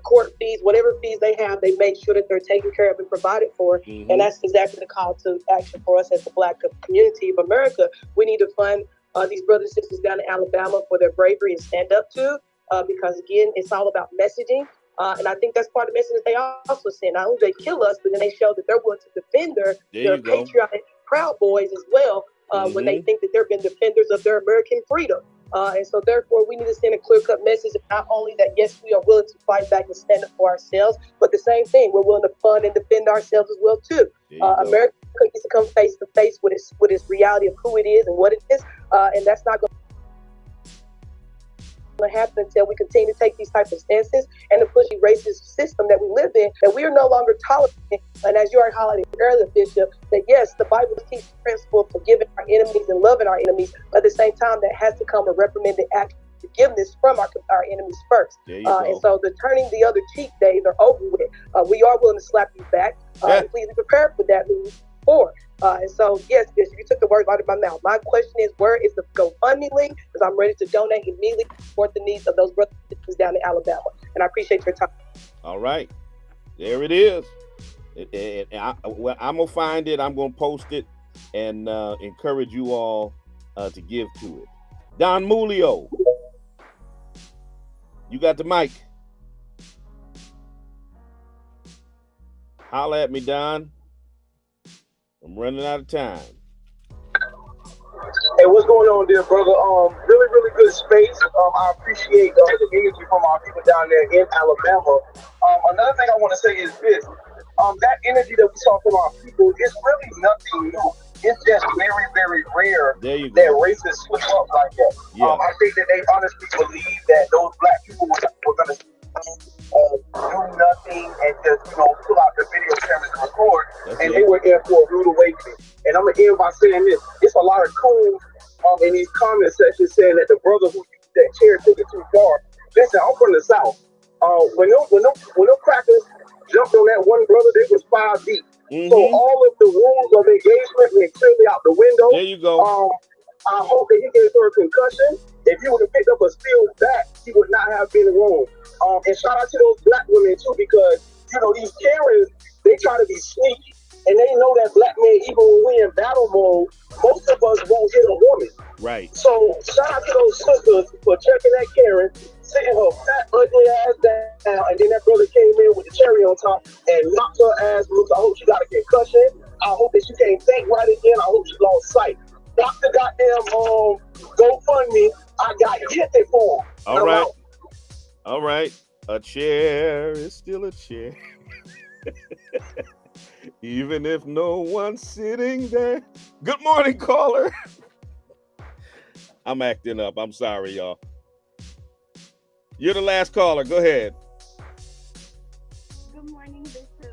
court fees, whatever fees they have. They make sure that they're taken care of and provided for. And that's exactly the call to action for us as the Black community of America. We need to fund these brothers and sisters down in Alabama for their bravery and stand up to, because again, it's all about messaging. And I think that's part of the message that they also send. Not only do they kill us, but then they show that they're willing to defend their patriotic Proud Boys as well, when they think that they're being defenders of their American freedom. And so therefore, we need to send a clear-cut message of not only that, yes, we are willing to fight back and stand up for ourselves, but the same thing, we're willing to fund and defend ourselves as well, too. America needs to come face to face with its reality of who it is and what it is. And that's not going to happen until we continue to take these types of stances and to push the racist system that we live in, that we are no longer tolerating. And as you already highlighted earlier, Bishop, that yes, the Bible teaches the principle of forgiving our enemies and loving our enemies, but at the same time, that has to come a reprimanded act of forgiveness from our enemies first. And so the turning the other cheek days are over with. We are willing to slap you back. Please be prepared for that moving forward. And so, yes, Bishop, you took the words out of my mouth. My question is, where is the GoFundMe link? Because I'm ready to donate immediately to support the needs of those brothers and sisters down in Alabama. And I appreciate your time. All right. There it is. I'm going to find it. I'm going to post it and encourage you all to give to it. Don Mulio, you got the mic. Holla at me, Don. I'm running out of time. Hey, what's going on there, brother? Really, really good space. I appreciate the energy from our people down there in Alabama. Another thing I want to say is this. That energy that we saw from our people is really nothing new. It's just very, very rare that racists slip up like that. I think that they honestly believe that those black people were going to do nothing and just, pull out the video cameras and record, and they were in for a rude awakening. And I'm going to end by saying this. It's a lot of coons in these comment sections saying that the brother who used that chair took it too far. Listen, I'm from the South. When them crackers jumped on that one brother, they was 5 deep. So all of the rules of engagement went clearly out the window. There you go. I hope that he gave her a concussion. If he would have picked up a steel bat, he would not have been wrong. And shout out to those black women too, because these Karens, they try to be sneaky, and they know that black men, even when we're in battle mode, most of us won't hit a woman. Right. So shout out to those sisters for checking that Karen, sitting her fat, ugly ass down, and then that brother came in with the cherry on top and knocked her ass loose. I hope she got a concussion. I hope that she can't think right again. I hope she lost sight. Drop the goddamn GoFundMe. I got hit it for him. All right. All right. A chair is still a chair. Even if no one's sitting there. Good morning, caller. I'm acting up. I'm sorry, y'all. You're the last caller. Go ahead. Good morning, Bishop. This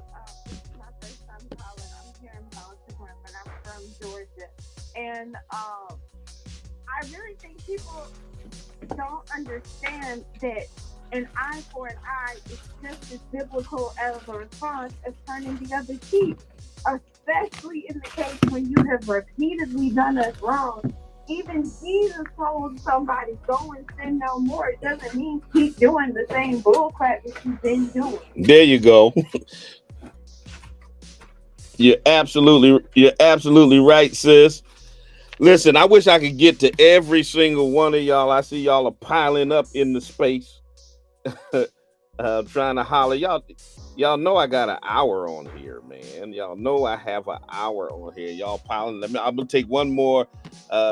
is my first time calling. I'm here in Baltimore, but I'm from Georgia. And I really think people don't understand that an eye for an eye is just as biblical as a response as turning the other cheek, especially in the case when you have repeatedly done us wrong. Even Jesus told somebody, go and sin no more. It doesn't mean keep doing the same bullcrap that you've been doing. There you go. You're absolutely right, sis. Listen, I wish I could get to every single one of y'all. I see y'all are piling up in the space. Trying to holler. Y'all know I got an hour on here, man. Y'all know I have an hour on here. Y'all piling. I'm gonna take one more.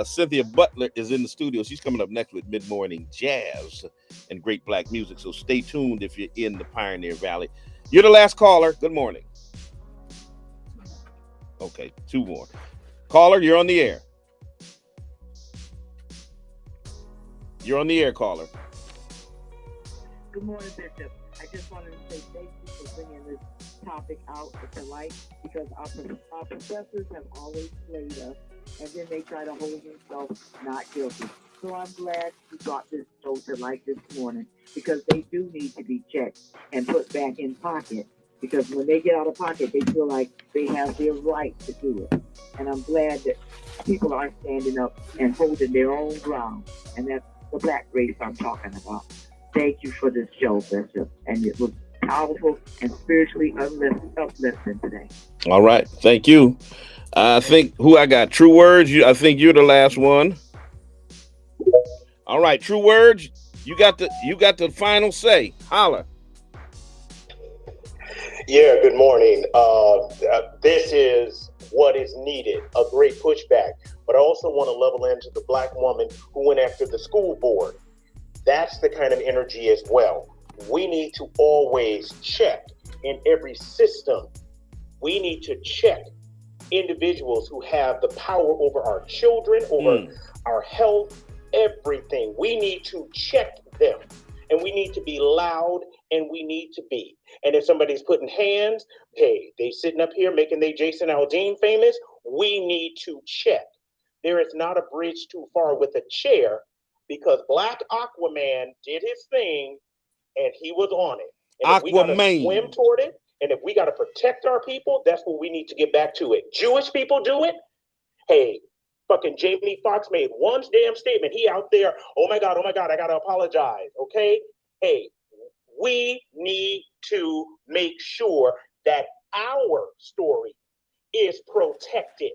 Cynthia Butler is in the studio. She's coming up next with mid-morning jazz and great black music. So stay tuned if you're in the Pioneer Valley. You're the last caller. Good morning. Okay, 2 more. Caller, you're on the air. You're on the air, caller. Good morning, Bishop. I just wanted to say thank you for bringing this topic out to light because our professors have always played us and then they try to hold themselves not guilty. So I'm glad you brought this show to light this morning because they do need to be checked and put back in pocket because when they get out of pocket, they feel like they have their right to do it. And I'm glad that people are standing up and holding their own ground. And that's the black race I'm talking about. Thank you for this show, Bishop. And it was powerful and spiritually uplifting today. All right. Thank you. I think who I got? True Words. I think you're the last one. All right, True Words. You got the final say. Holla. Yeah, good morning. This is what is needed, a great pushback. But I also want to level into the black woman who went after the school board. That's the kind of energy as well. We need to always check in every system. We need to check individuals who have the power over our children, over our health, everything. We need to check them. And we need to be loud, and we need to be. And if somebody's putting hands, hey, they sitting up here making they Jason Aldean famous, we need to check. There is not a bridge too far with a chair because Black Aquaman did his thing, and he was on it. And if we got to swim toward it, and if we got to protect our people, that's what we need to get back to it. Jewish people do it. Hey, fucking Jamie Foxx made one damn statement. He out there, oh my God, I got to apologize, okay? Hey, we need to make sure that our story is protected,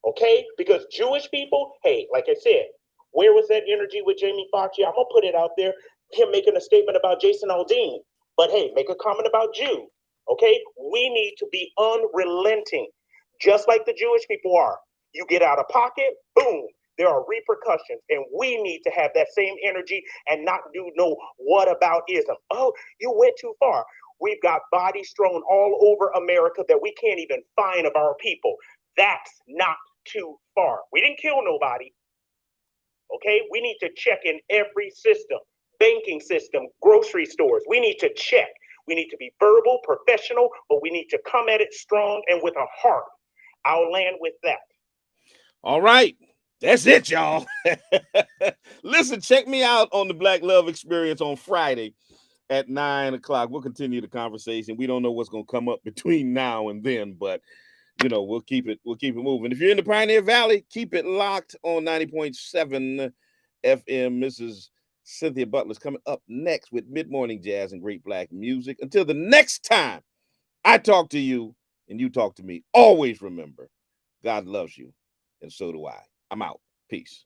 okay? Because Jewish people, hey, like I said, where was that energy with Jamie Foxx? Yeah, I'm going to put it out there. Him making a statement about Jason Aldean. But hey, make a comment about Jew, okay? We need to be unrelenting, just like the Jewish people are. You get out of pocket, boom, there are repercussions. And we need to have that same energy and not do no whataboutism. Oh, you went too far. We've got bodies thrown all over America that we can't even find of our people. That's not too far. We didn't kill nobody. Okay, we need to check in every system, banking system, grocery stores. We need to check. We need to be verbal, professional, but we need to come at it strong and with a heart. I'll land with that. All right. That's it, y'all. Listen, check me out on the Black Love Experience on Friday at 9:00. We'll continue the conversation. We don't know what's going to come up between now and then, but we'll keep it moving. If you're in the Pioneer Valley, keep it locked on 90.7 FM. Mrs. Cynthia Butler's coming up next with mid-morning jazz and great black music. Until the next time I talk to you and you talk to me, always remember, God loves you, and so do I. I'm out. Peace.